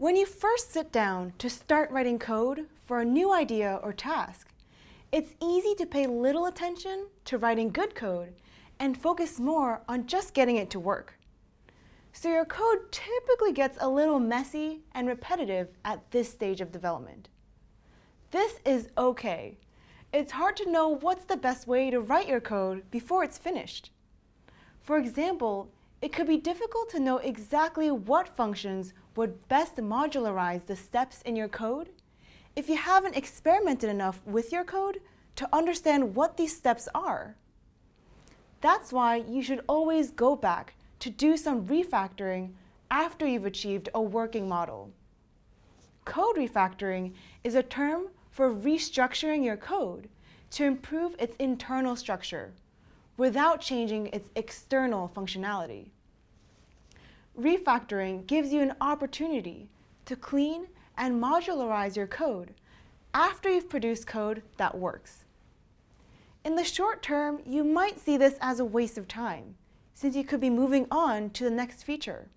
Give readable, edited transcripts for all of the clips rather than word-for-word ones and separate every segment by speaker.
Speaker 1: When you first sit down to start writing code for a new idea or task, it's easy to pay little attention to writing good code and focus more on just getting it to work. So your code typically gets a little messy and repetitive at this stage of development. This is okay. It's hard to know what's the best way to write your code before it's finished. For example, it could be difficult to know exactly what functions would best modularize the steps in your code if you haven't experimented enough with your code to understand what these steps are. That's why you should always go back to do some refactoring after you've achieved a working model. Code refactoring is a term for restructuring your code to improve its internal structure without changing its external functionality. Refactoring gives you an opportunity to clean and modularize your code after you've produced code that works. In the short term, you might see this as a waste of time, since you could be moving on to the next feature.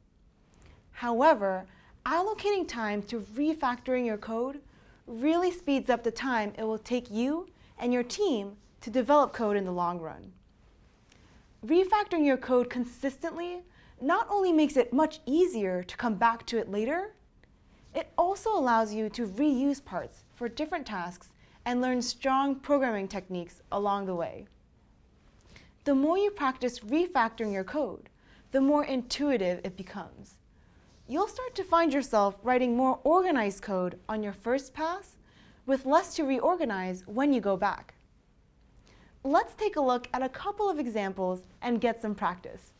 Speaker 1: However, allocating time to refactoring your code really speeds up the time it will take you and your team to develop code in the long run. Refactoring your code consistently not only makes it much easier to come back to it later, it also allows you to reuse parts for different tasks and learn strong programming techniques along the way. The more you practice refactoring your code, the more intuitive it becomes. You'll start to find yourself writing more organized code on your first pass, with less to reorganize when you go back. Let's take a look at a couple of examples and get some practice.